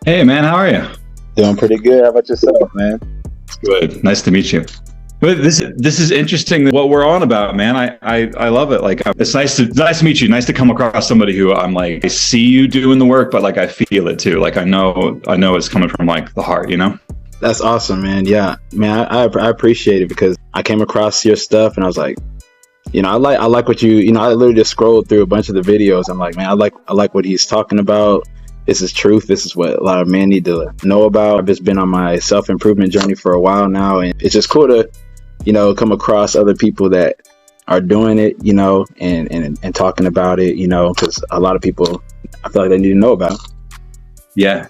Hey man, how are you? Doing pretty good. How about yourself, man? Good. Nice to meet you. But this is interesting what we're on about, man. I love it. Like it's nice to meet you. Nice to come across somebody who I'm like I see you doing the work, but like I feel it too. Like I know it's coming from like the heart, you know? That's awesome, man. Yeah, man. I appreciate it because I came across your stuff and I was like, I like what I literally just scrolled through a bunch of the videos. I'm like, man, I like what he's talking about. This is truth. This is what a lot of men need to know about. I've just been on my self-improvement journey for a while now, and it's just cool to come across other people that are doing it, and talking about it, because a lot of people I feel like they need to know about it. Yeah.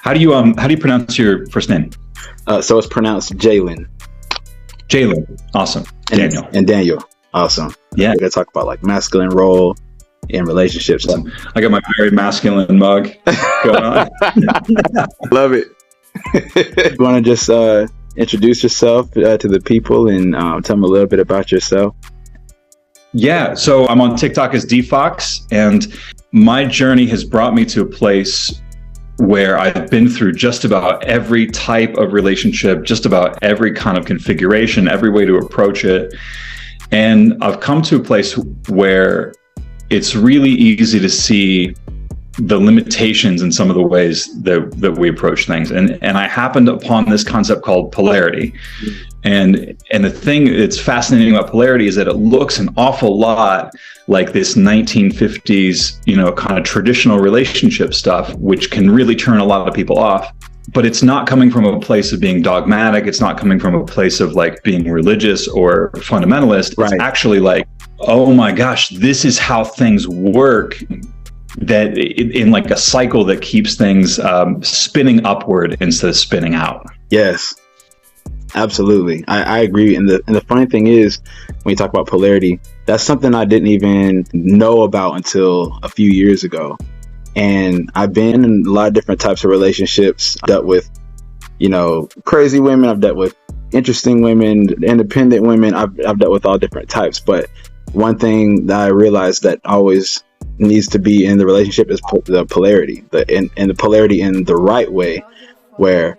How do you pronounce your first name? So it's pronounced Jalen. Jalen. Awesome. Daniel. And Daniel. Awesome. Yeah. We're gonna talk about like masculine role in relationships. Awesome. I got my very masculine mug going on. Love it. You want to just introduce yourself to the people and tell them a little bit about yourself? Yeah, so I'm on TikTok as DFox, and my journey has brought me to a place where I've been through just about every type of relationship, just about every kind of configuration, every way to approach it. And I've come to a place where it's really easy to see the limitations in some of the ways that we approach things. And I happened upon this concept called polarity. And the thing that's fascinating about polarity is that it looks an awful lot like this 1950s, kind of traditional relationship stuff, which can really turn a lot of people off. But it's not coming from a place of being dogmatic. It's not coming from a place of like being religious or fundamentalist. Right. It's actually like, oh my gosh, this is how things work, that in like a cycle that keeps things spinning upward instead of spinning out. Yes, absolutely. I agree. And the funny thing is, when you talk about polarity, that's something I didn't even know about until a few years ago. And I've been in a lot of different types of relationships. I've dealt with, crazy women. I've dealt with interesting women, independent women. I've dealt with all different types. But one thing that I realized that always needs to be in the relationship is the polarity, and the polarity in the right way, where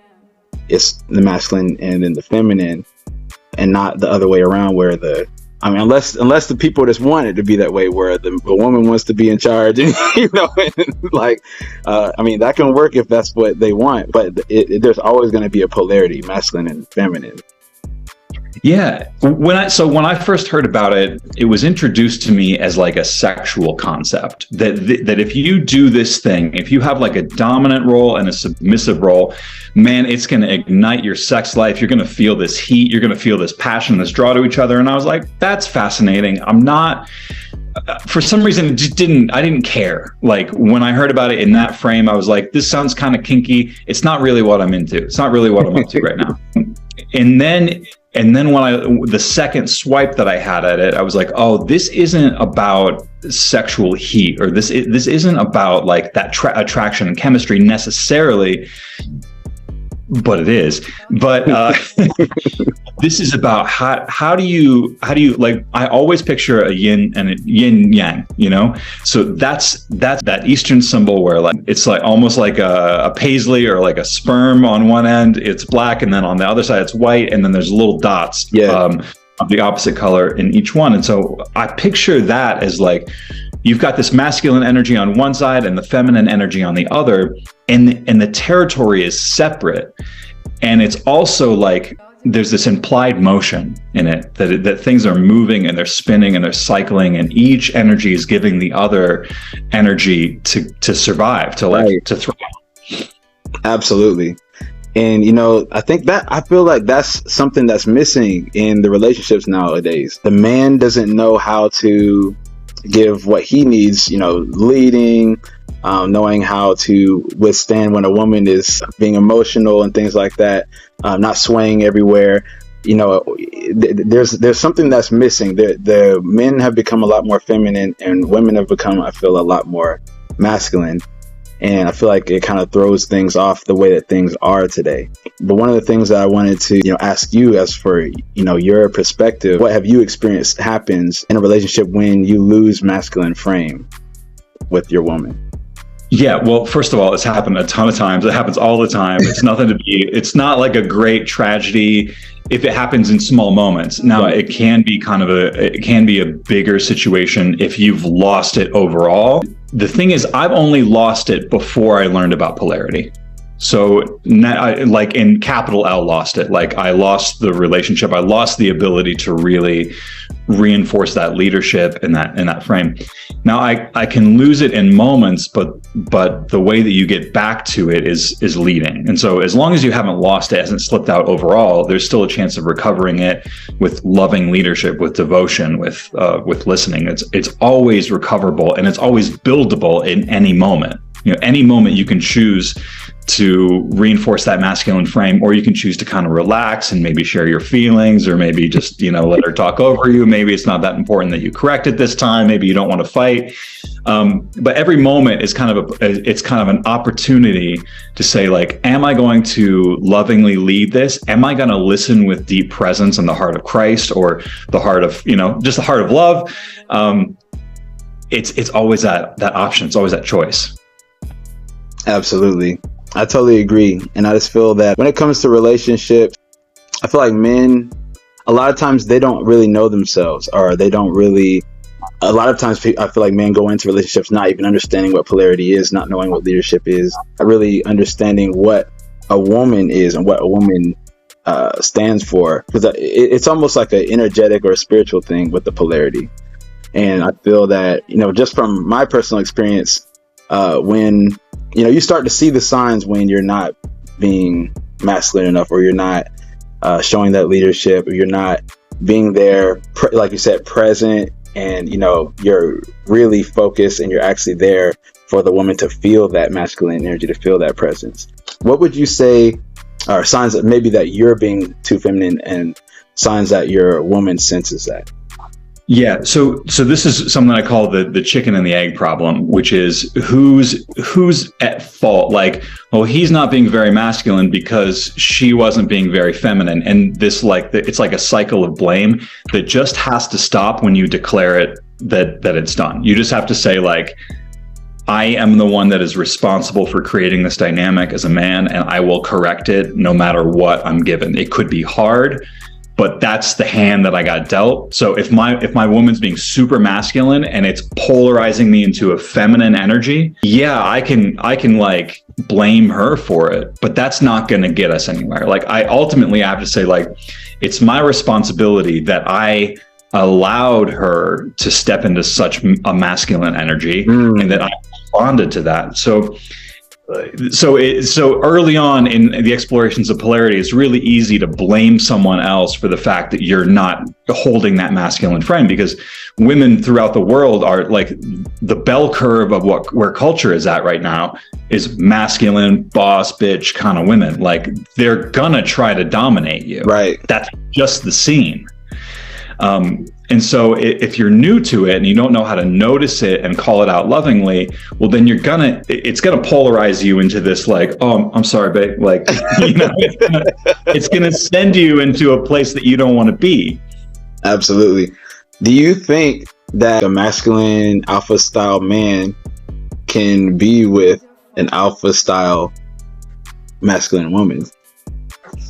it's the masculine and then the feminine, and not the other way around, where unless the people just want it to be that way, where the woman wants to be in charge, and, that can work if that's what they want, but there's always going to be a polarity, masculine and feminine. Yeah. When I first heard about it, it was introduced to me as like a sexual concept that if you do this thing, if you have like a dominant role and a submissive role, man, it's going to ignite your sex life. You're going to feel this heat. You're going to feel this passion, this draw to each other. And I was like, that's fascinating. For some reason, I didn't care. Like when I heard about it in that frame, I was like, this sounds kind of kinky. It's not really what I'm into. It's not really what I'm up to right now. And then when the second swipe that I had at it, I was like, oh, this isn't about sexual heat, or this isn't about like that attraction and chemistry necessarily, but it is. But this is about how do you like, I always picture a yin and a yin yang, so that's that Eastern symbol where like it's like almost like a paisley or like a sperm. On one end it's black, and then on the other side it's white, and then there's little dots of the opposite color in each one. And so I picture that as like, you've got this masculine energy on one side and the feminine energy on the other, and the territory is separate. And it's also like there's this implied motion in it, that things are moving and they're spinning and they're cycling, and each energy is giving the other energy to survive, to thrive. Absolutely. And I feel like that's something that's missing in the relationships nowadays. The man doesn't know how to give what he needs, leading, knowing how to withstand when a woman is being emotional and things like that, not swaying everywhere. There's something that's missing. The men have become a lot more feminine, and women have become, I feel, a lot more masculine. And I feel like it kind of throws things off the way that things are today. But one of the things that I wanted to, ask you, as for, your perspective, what have you experienced happens in a relationship when you lose masculine frame with your woman? Yeah, well, first of all, it's happened a ton of times. It happens all the time. It's not like a great tragedy if it happens in small moments. Now, Right. it can be it can be a bigger situation if you've lost it overall. The thing is, I've only lost it before I learned about polarity. So, like in capital L, lost it. Like I lost the relationship. I lost the ability to really reinforce that leadership in that frame. Now I can lose it in moments, but the way that you get back to it is leading. And so as long as you haven't lost it, hasn't slipped out overall, there's still a chance of recovering it with loving leadership, with devotion, with listening. It's always recoverable, and it's always buildable in any moment. Any moment you can choose to reinforce that masculine frame, or you can choose to kind of relax and maybe share your feelings, or maybe just, let her talk over you. Maybe it's not that important that you correct it this time. Maybe you don't want to fight. But every moment is kind of an opportunity to say, like, am I going to lovingly lead this? Am I going to listen with deep presence in the heart of Christ, or the heart of, just the heart of love? It's always that option. It's always that choice. Absolutely. I totally agree. And I just feel that when it comes to relationships, I feel like men, a lot of times they don't really know themselves, or they don't really, a lot of times I feel like men go into relationships not even understanding what polarity is, not knowing what leadership is, not really understanding what a woman is and what a woman stands for. Because it's almost like an energetic or a spiritual thing with the polarity. And I feel that, just from my personal experience, when you start to see the signs when you're not being masculine enough, or you're not showing that leadership, or you're not being there, like you said, present, and you're really focused, and you're actually there for the woman to feel that masculine energy, to feel that presence. What would you say are signs that maybe that you're being too feminine, and signs that your woman senses that? Yeah, so this is something I call the chicken and the egg problem, which is who's at fault. Like, well, he's not being very masculine because she wasn't being very feminine, and this it's like a cycle of blame that just has to stop when you declare it that it's done. You just have to say, like, I am the one that is responsible for creating this dynamic as a man, and I will correct it no matter what I'm given. It could be hard, but that's the hand that I got dealt. So if my woman's being super masculine and it's polarizing me into a feminine energy, yeah, I can like blame her for it, but that's not going to get us anywhere. Like, I ultimately have to say, like, it's my responsibility that I allowed her to step into such a masculine energy, and that I responded to that. So early on in the explorations of polarity, it's really easy to blame someone else for the fact that you're not holding that masculine frame, because women throughout the world are like the bell curve of where culture is at right now is masculine, boss bitch kind of women. Like, they're gonna try to dominate you. Right. That's just the scene. And so if you're new to it and you don't know how to notice it and call it out lovingly, well, then it's gonna polarize you into this, like, oh, I'm sorry, babe. Like, it's gonna send you into a place that you don't want to be. Absolutely. Do you think that a masculine alpha style man can be with an alpha style masculine woman?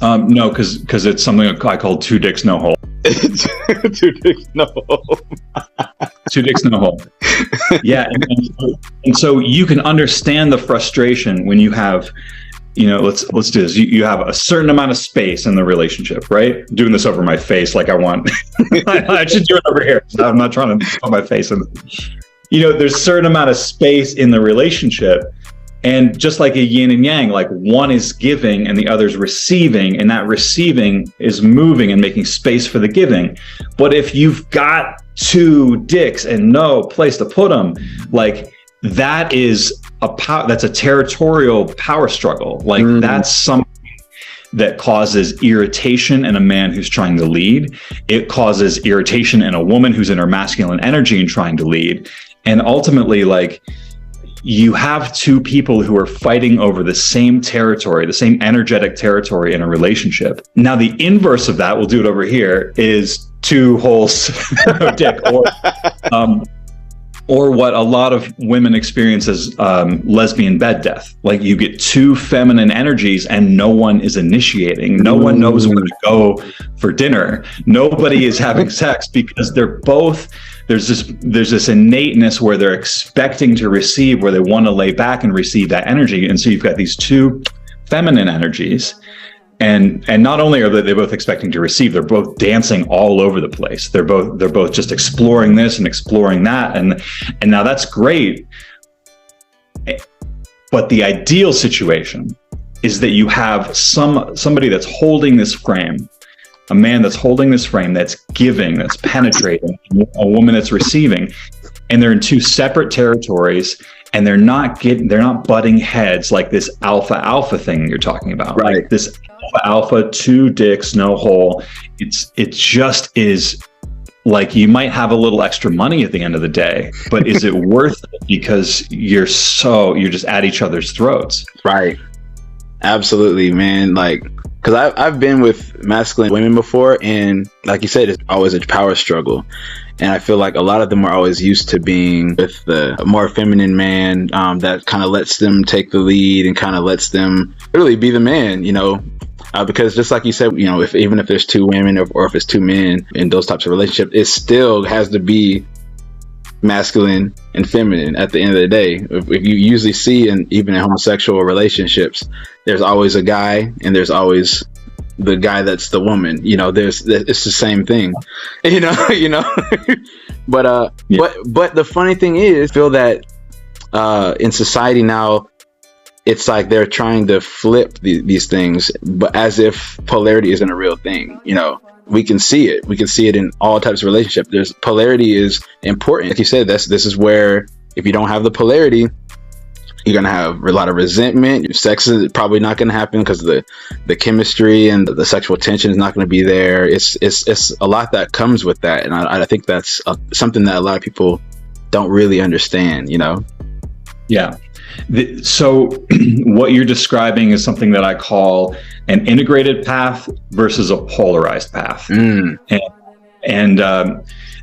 No, because it's something I call two dicks, no hole. Two dicks, no hole. Two dicks, no hole. Yeah, and so you can understand the frustration when you have, let's do this. You have a certain amount of space in the relationship, right? Doing this over my face, like I want. I should do it over here. So I'm not trying to put my face in. There's a certain amount of space in the relationship. And just like a yin and yang, like one is giving and the other's receiving, and that receiving is moving and making space for the giving. But if you've got two dicks and no place to put them, like that is that's a territorial power struggle. Like that's something that causes irritation in a man who's trying to lead. It causes irritation in a woman who's in her masculine energy and trying to lead. And ultimately, like, you have two people who are fighting over the same territory, the same energetic territory in a relationship. Now, the inverse of that, we'll do it over here, is two holes of dick. or what a lot of women experience as lesbian bed death. Like you get two feminine energies and no one is initiating. No one knows where to go for dinner. Nobody is having sex because they're both, there's this innateness where they're expecting to receive, where they want to lay back and receive that energy. And so you've got these two feminine energies. And not only are they both expecting to receive, they're both dancing all over the place. They're both just exploring this and exploring that, and now that's great. But the ideal situation is that you have somebody that's holding this frame, a man that's holding this frame, that's giving, that's penetrating, a woman that's receiving, and they're in two separate territories, and they're not butting heads like this alpha thing you're talking about, right? Like this alpha, two dicks, no hole. It just is like, you might have a little extra money at the end of the day, but is it worth it? Because you're just at each other's throats. Right. Absolutely, man. Like, because I've been with masculine women before, and like you said, it's always a power struggle. And I feel like a lot of them are always used to being with the more feminine man that kind of lets them take the lead and kind of lets them really be the man, you know. Because just like you said, you know, even if there's two women or if it's two men in those types of relationships, it still has to be masculine and feminine at the end of the day. If you usually see, and even in homosexual relationships, there's always a guy and there's always the guy that's the woman. You know, it's the same thing. You know. But the funny thing is, I feel that in society now, it's like they're trying to flip these things, but as if polarity isn't a real thing. You know, we can see it. We can see it in all types of relationships. Polarity is important. Like you said, this is where if you don't have the polarity, you're going to have a lot of resentment. Your sex is probably not going to happen because the chemistry and the sexual tension is not going to be there. It's a lot that comes with that. And I think that's something that a lot of people don't really understand, you know? Yeah. So what you're describing is something that I call an integrated path versus a polarized path. And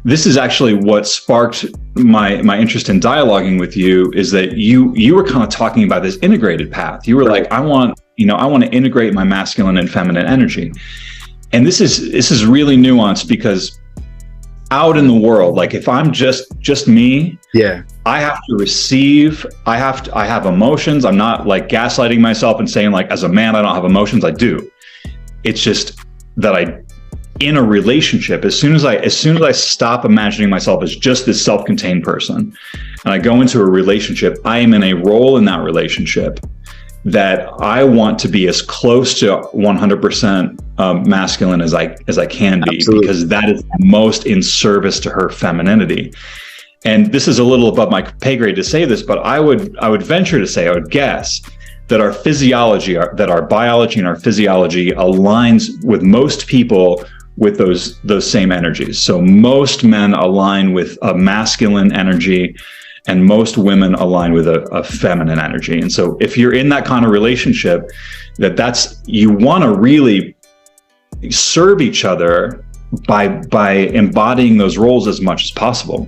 this is actually what sparked my interest in dialoguing with you, is that you were kind of talking about this integrated path. You were like, I want to integrate my masculine and feminine energy. And this is really nuanced, because out in the world, like if I'm just me, yeah, I have to receive, I have emotions. I'm not like gaslighting myself and saying like, as a man, I don't have emotions. I do. It's just that in a relationship, as soon as I stop imagining myself as just this self-contained person, and I go into a relationship, I am in a role in that relationship that I want to be as close to 100% masculine as I can be. Absolutely. Because that is most in service to her femininity. And this is a little above my pay grade to say this, but I would venture to say, I would guess that our physiology, that our biology and our physiology aligns with most people with those same energies. So most men align with a masculine energy, and most women align with a feminine energy. And so if you're in that kind of relationship, you want to really serve each other by embodying those roles as much as possible.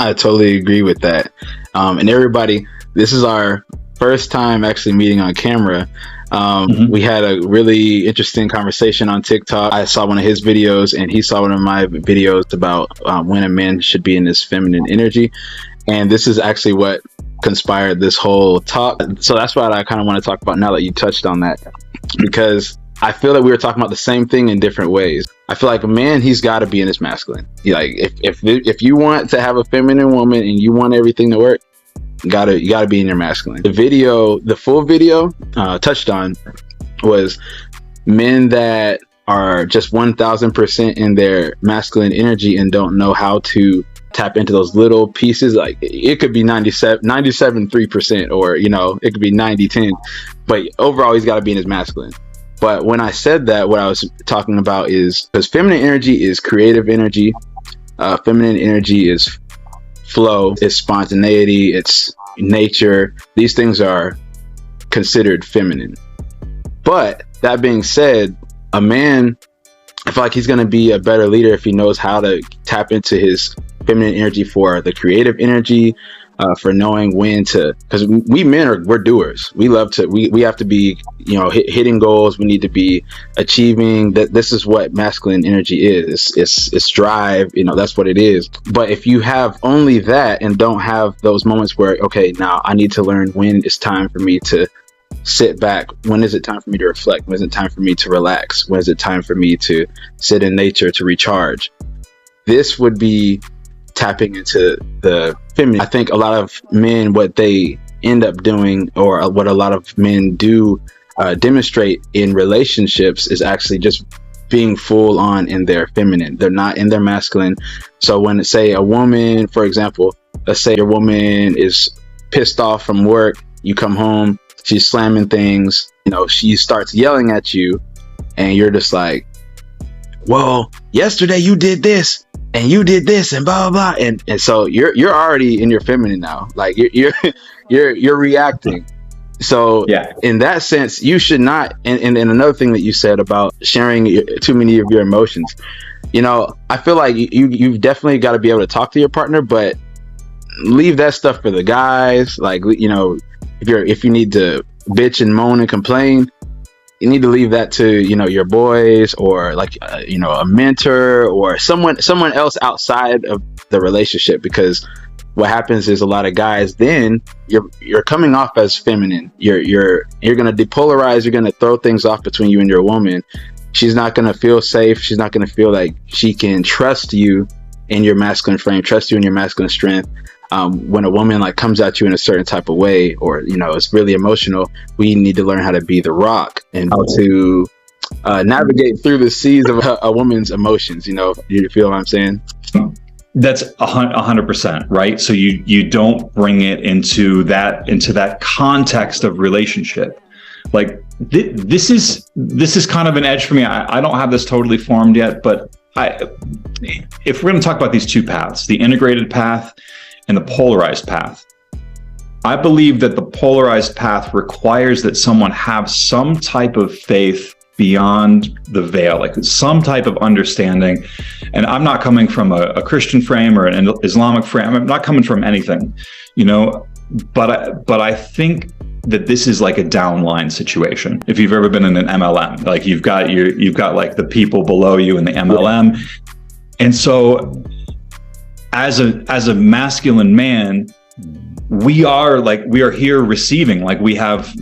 I totally agree with that. And everybody, this is our first time actually meeting on camera. We had a really interesting conversation on TikTok. I saw one of his videos and he saw one of my videos about when a man should be in his feminine energy. And this is actually what conspired this whole talk. So that's what I kind of want to talk about now that you touched on that, because I feel that we were talking about the same thing in different ways. I feel like a man, he's got to be in his masculine. Like if you want to have a feminine woman and you want everything to work, you gotta be in your masculine. The full video touched on was men that are just 1000% in their masculine energy and don't know how to tap into those little pieces. Like it could be 97.3%, or it could be 90-10, but overall he's got to be in his masculine. But when I said that, what I was talking about is, because feminine energy is creative energy, feminine energy is flow, it's spontaneity, it's nature. These things are considered feminine. But that being said, a man, I feel like he's going to be a better leader if he knows how to tap into his feminine energy for the creative energy, for knowing when to, because we men we're doers. We love to, we have to be, hitting goals. We need to be achieving that. This is what masculine energy is. It's drive, that's what it is. But if you have only that and don't have those moments where, okay, now I need to learn when it's time for me to sit back, when is it time for me to reflect, when is it time for me to relax, when is it time for me to sit in nature to recharge, this would be tapping into the feminine. I think a lot of men, what they end up doing, or what a lot of men do demonstrate in relationships, is actually just being full on in their feminine. They're not in their masculine. So when, say, a woman, for example, let's say your woman is pissed off from work, you come home, she's slamming things, she starts yelling at you, and you're just like, well, yesterday you did this and you did this and blah blah blah, and so you're already in your feminine now, like you're reacting. So yeah, in that sense, you should not. And another thing that you said about sharing too many of your emotions, I feel like you've definitely got to be able to talk to your partner, but leave that stuff for the guys. Like, if you need to bitch and moan and complain, you need to leave that to, your boys, or like, a mentor or someone else outside of the relationship. Because what happens is, a lot of guys, then you're coming off as feminine. You're going to depolarize. You're going to throw things off between you and your woman. She's not going to feel safe. She's not going to feel like she can trust you in your masculine frame, trust you in your masculine strength. When a woman comes at you in a certain type of way, or it's really emotional, we need to learn how to be the rock and to navigate through the seas of a woman's emotions. You feel what I'm saying? That's 100%, right? So you don't bring it into that context of relationship. Like this is kind of an edge for me. I don't have this totally formed yet, but if we're going to talk about these two paths, the integrated path and the polarized path, I believe that the polarized path requires that someone have some type of faith beyond the veil, like some type of understanding. And I'm not coming from a Christian frame or an Islamic frame. I'm not coming from anything, but I think that this is like a downline situation. If you've ever been in an MLM, like you've got like the people below you in the MLM. And so as a masculine man, we are here receiving, like we have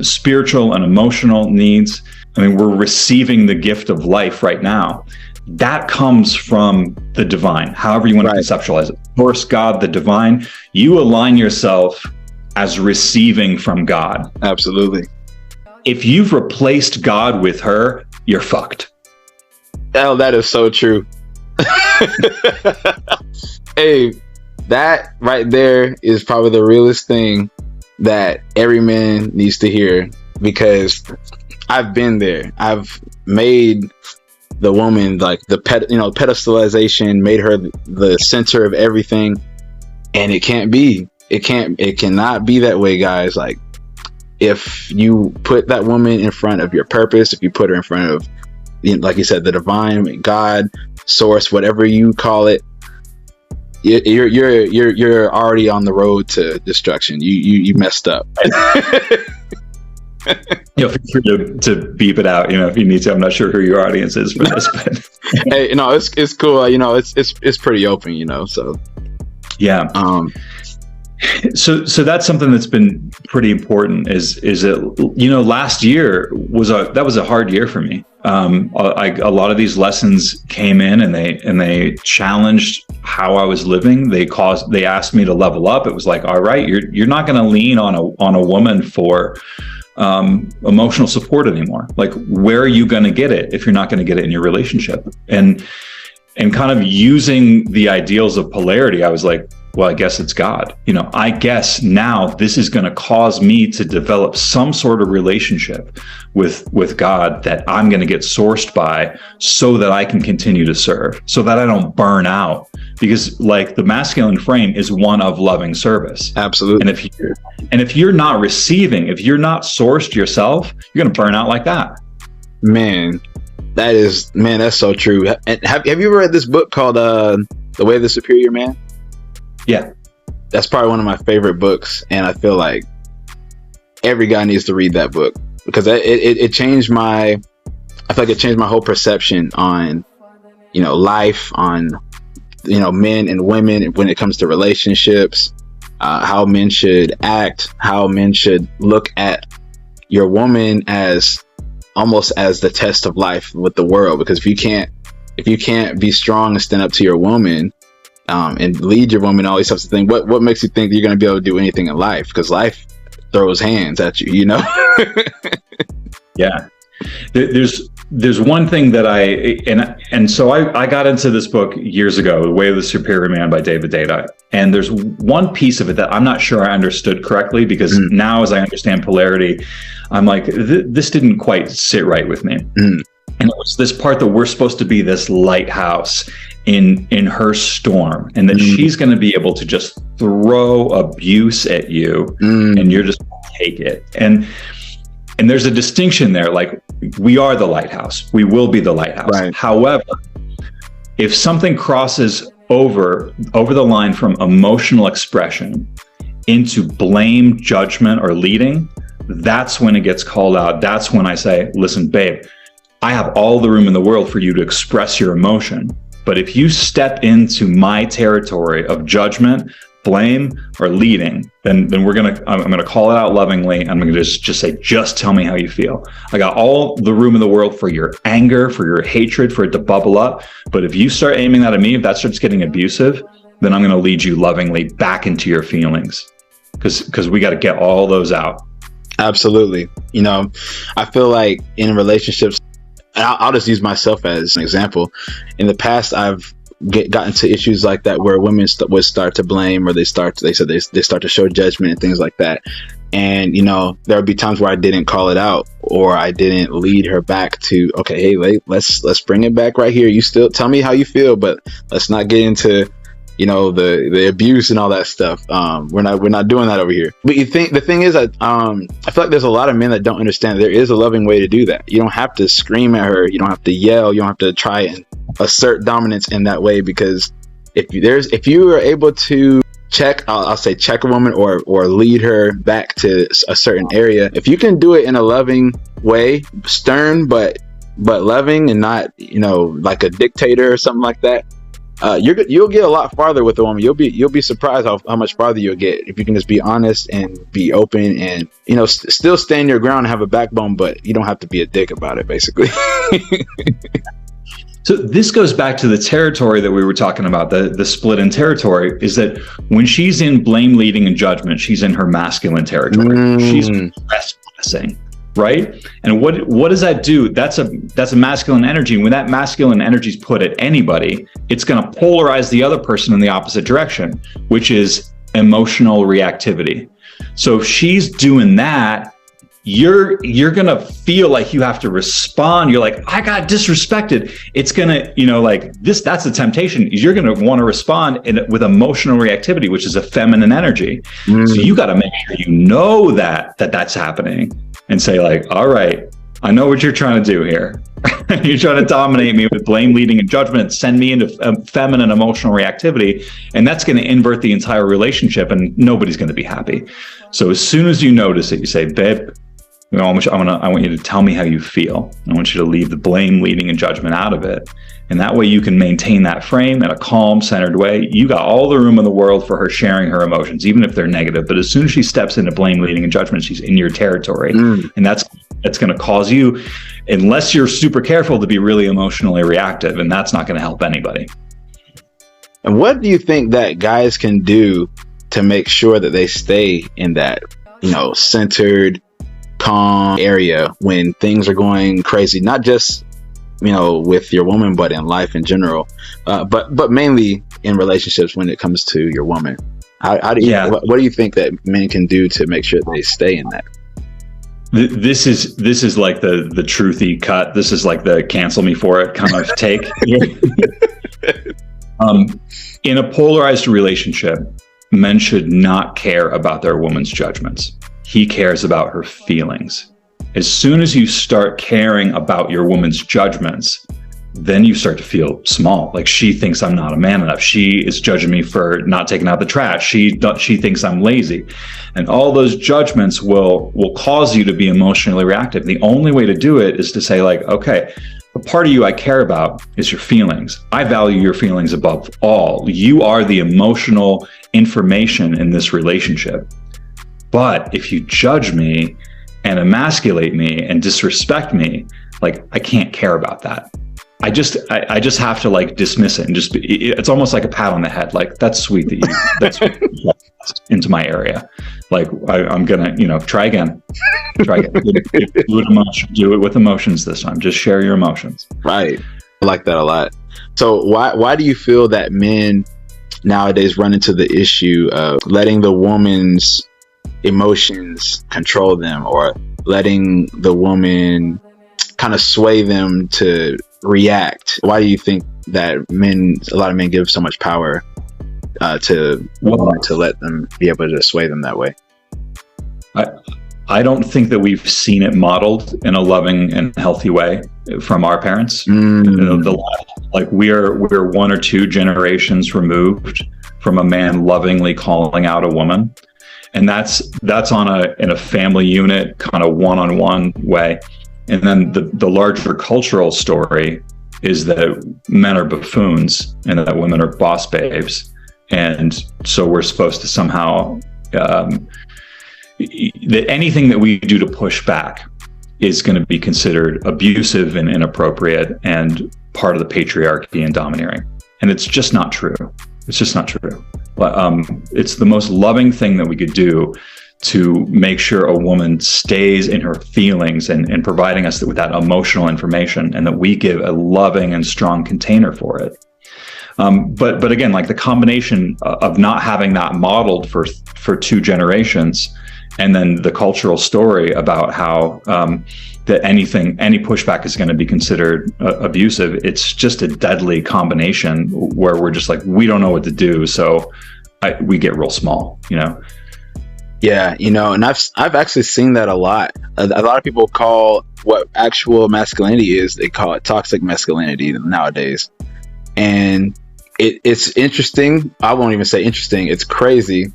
spiritual and emotional needs. I mean, we're receiving the gift of life right now. That comes from the divine, however you want to conceptualize it. Source, God, the divine. You align yourself as receiving from God. Absolutely. If you've replaced God with her, you're fucked. Oh, that is so true. Hey, that right there is probably the realest thing that every man needs to hear, because I've been there. I've made the woman like the pedestalization, made her the center of everything, and it can't be. It cannot be that way, guys. Like, if you put that woman in front of your purpose, if you put her in front of, like you said, the divine, God, source, whatever you call it, you're already on the road to destruction. You messed up. Feel free to beep it out, if you need to. I'm not sure who your audience is for this, but hey, it's cool. It's pretty open, so yeah. So that's something that's been pretty important. Is that last year was a hard year for me. A lot of these lessons came in, and they challenged how I was living. They asked me to level up. It was like, all right, you're not going to lean on a woman for emotional support anymore. Like, where are you going to get it if you're not going to get it in your relationship? And kind of using the ideals of polarity, I was like, well, I guess it's God. I guess now this is going to cause me to develop some sort of relationship with God that I'm going to get sourced by, so that I can continue to serve, so that I don't burn out. Because like the masculine frame is one of loving service. Absolutely. And if you're not receiving, if you're not sourced yourself, you're going to burn out like that. Man, that's so true. And have you ever read this book called The Way of the Superior Man. Yeah. That's probably one of my favorite books, and I feel like every guy needs to read that book because it changed my. I feel like it changed my whole perception on, life, on, men and women when it comes to relationships, how men should act, how men should look at your woman as almost as the test of life with the world. Because if you can't be strong and stand up to your woman, and lead your woman, all these types of things, what makes you think you're going to be able to do anything in life? Because life throws hands at you, Yeah. There's one thing that so I got into this book years ago, The Way of the Superior Man by David Deida. And there's one piece of it that I'm not sure I understood correctly, because now as I understand polarity, I'm like, this didn't quite sit right with me. And it was this part that we're supposed to be this lighthouse in her storm, and that she's going to be able to just throw abuse at you and you're just take it. And there's a distinction there. Like, we are the lighthouse. We will be the lighthouse. Right. However, if something crosses over the line from emotional expression into blame, judgment, or leading, that's when it gets called out. That's when I say, listen, babe, I have all the room in the world for you to express your emotion. But if you step into my territory of judgment, blame, or leading, then I'm gonna call it out lovingly. I'm gonna just say, just tell me how you feel. I got all the room in the world for your anger, for your hatred, for it to bubble up. But if you start aiming that at me, if that starts getting abusive, then I'm gonna lead you lovingly back into your feelings, because we got to get all those out. Absolutely. I feel like in relationships, I'll just use myself as an example. In the past, I've gotten to issues like that where women would start to blame, or they start to show judgment and things like that. And there would be times where I didn't call it out, or I didn't lead her back to, okay, hey, let's bring it back right here. You still tell me how you feel, but let's not get into the abuse and all that stuff. We're not doing that over here. But the thing is that I feel like there's a lot of men that don't understand there is a loving way to do that. You don't have to scream at her. You don't have to yell. You don't have to try and assert dominance in that way, because if you are able to check a woman or lead her back to a certain area, if you can do it in a loving way, stern but loving, and not like a dictator or something like that, you'll get a lot farther with a woman. You'll be surprised how much farther you'll get if you can just be honest and be open, and still stand your ground and have a backbone, but you don't have to be a dick about it, basically. So this goes back to the territory that we were talking about, the split in territory, is that when she's in blame, leading, and judgment, she's in her masculine territory. She's trespassing, right? And what does that do? That's a masculine energy. When that masculine energy is put at anybody, it's going to polarize the other person in the opposite direction, which is emotional reactivity. So if she's doing that, you're gonna feel like you have to respond. You're like, I got disrespected. It's gonna, like this. That's the temptation. You're gonna want to respond with emotional reactivity, which is a feminine energy. So you got to make sure that's happening, and say like, all right, I know what you're trying to do here. You're trying to dominate me with blame, leading, and judgment, send me into feminine emotional reactivity, and that's going to invert the entire relationship, and nobody's going to be happy. So as soon as you notice it, you say, babe, I want you to tell me how you feel. I want you to leave the blame, leading, and judgment out of it. And that way you can maintain that frame in a calm, centered way. You got all the room in the world for her sharing her emotions, even if they're negative. But as soon as she steps into blame, leading, and judgment, she's in your territory. And that's going to cause you, unless you're super careful, to be really emotionally reactive. And that's not going to help anybody. And what do you think that guys can do to make sure that they stay in that, centered, calm area when things are going crazy, not just with your woman, but in life in general, but mainly in relationships when it comes to your woman? What do you think that men can do to make sure they stay in that? This is like the truthy cut. This is like the cancel me for it kind of take. In a polarized relationship, men should not care about their woman's judgments. He cares about her feelings. As soon as you start caring about your woman's judgments, then you start to feel small. Like, she thinks I'm not a man enough. She is judging me for not taking out the trash. She thinks I'm lazy. And all those judgments will cause you to be emotionally reactive. The only way to do it is to say, like, okay, the part of you I care about is your feelings. I value your feelings above all. You are the emotional information in this relationship. But if you judge me and emasculate me and disrespect me, like, I can't care about that. I just have to, like, dismiss it and just it's almost like a pat on the head. Like, that's sweet that's into my area. Like, I'm gonna, try again. Do it with emotions this time. Just share your emotions. Right. I like that a lot. So why do you feel that men nowadays run into the issue of letting the woman's emotions control them, or letting the woman kind of sway them to react? Why do you think that a lot of men give so much power to women, to let them be able to sway them that way? I don't think that we've seen it modeled in a loving and healthy way from our parents. Like, we're 1 or 2 generations removed from a man lovingly calling out a woman, and that's in a family unit, kind of one-on-one way. And then the larger cultural story is that men are buffoons and that women are boss babes, and so we're supposed to somehow that anything that we do to push back is going to be considered abusive and inappropriate and part of the patriarchy and domineering. And it's just not true. It's just not true. It's the most loving thing that we could do to make sure a woman stays in her feelings and providing us with that emotional information, and that we give a loving and strong container for it. But again, like, the combination of not having that modeled for 2 generations, and then the cultural story about how that any pushback is going to be considered abusive, it's just a deadly combination where we're just like, we don't know what to do, so we get real small, Yeah, and I've actually seen that a lot. A lot of people call what actual masculinity is, they call it toxic masculinity nowadays. And it's interesting. I won't even say interesting. It's crazy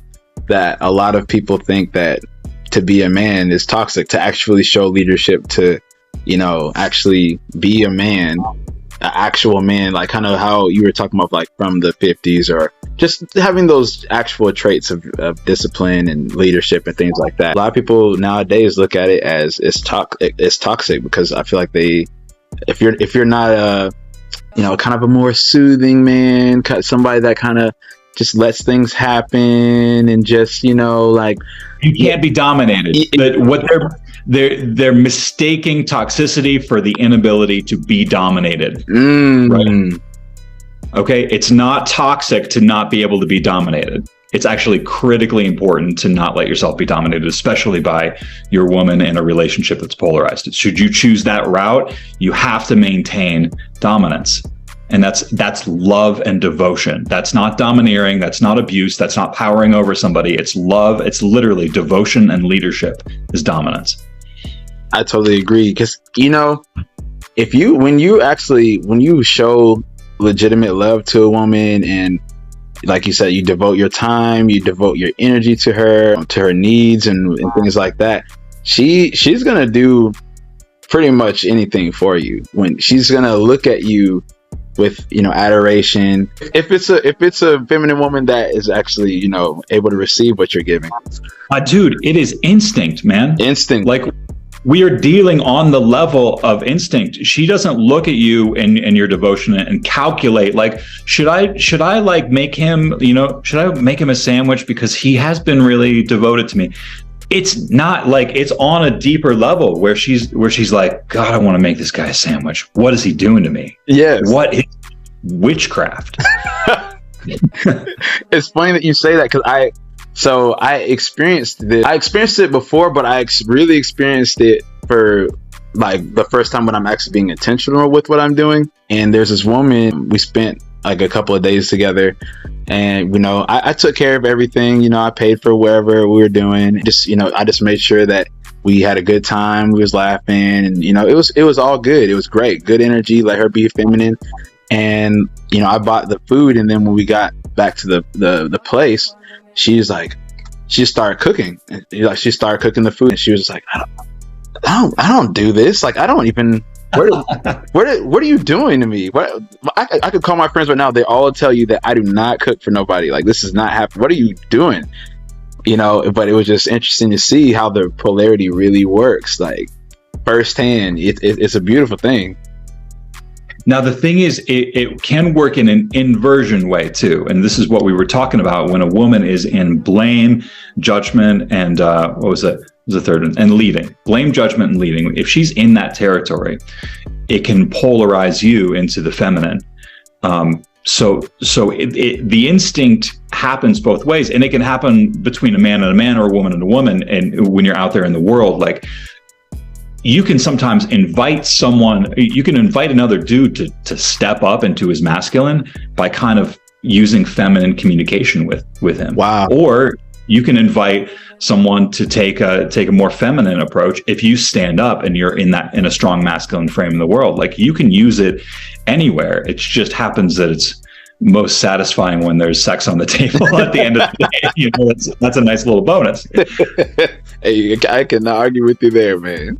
that a lot of people think that to be a man is toxic, to actually show leadership, to, actually be a man, an actual man, like kind of how you were talking about, like from the 50s, or just having those actual traits of discipline and leadership and things like that. A lot of people nowadays look at it as it's toxic, because I feel like if you're not kind of a more soothing man, somebody that kind of just lets things happen and just, like, you can't be dominated. But what they're mistaking toxicity for the inability to be dominated. Right? Okay, it's not toxic to not be able to be dominated. It's actually critically important to not let yourself be dominated, especially by your woman in a relationship that's polarized. Should you choose that route, you have to maintain dominance. And that's love and devotion. That's not domineering. That's not abuse. That's not powering over somebody. It's love. It's literally devotion, and leadership is dominance. I totally agree. Because, when you show legitimate love to a woman, and like you said, you devote your time, you devote your energy to her needs and things like that, she's going to do pretty much anything for you. When she's going to look at you with adoration, if it's a feminine woman that is actually able to receive what you're giving. Dude, it is instinct, man. Instinct. Like, we are dealing on the level of instinct. She doesn't look at you and your devotion and calculate, like, should I like make him, should I make him a sandwich because he has been really devoted to me? It's not like, it's on a deeper level where she's like, God, I want to make this guy a sandwich. What is he doing to me? Yes. What is witchcraft? It's funny that you say that, because I experienced this. I experienced it before, but I really experienced it for like the first time when I'm actually being intentional with what I'm doing. And there's this woman, we spent like a couple of days together, and I took care of everything. I paid for wherever we were doing. I just made sure that We had a good time. We was laughing, and it was all good. It was great, good energy. Let her be feminine, and I bought the food, and then when we got back to the place, she's like, she started cooking, and she started cooking the food, and she was just like, I don't do this. Like, I don't even. What are you doing to me? What I could call my friends right now. They all tell you that I do not cook for nobody. Like, this is not happening. What are you doing? But it was just interesting to see how the polarity really works, like firsthand. It's a beautiful thing. Now, the thing is, it can work in an inversion way too. And this is what we were talking about when a woman is in blame, judgment, and what was it? Was the third one? And leading. Blame, judgment, and leading. If she's in that territory, it can polarize you into the feminine. So the instinct happens both ways, and it can happen between a man and a man, or a woman and a woman. And when you're out there in the world, like, you can sometimes invite another dude to step up into his masculine by kind of using feminine communication with him. Wow. Or you can invite someone to take a more feminine approach if you stand up and you're in a strong masculine frame in the world. Like, you can use it anywhere. It just happens that it's most satisfying when there's sex on the table at the end of the day. That's a nice little bonus. Hey, I cannot argue with you there, man.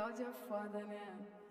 áudio é foda, né?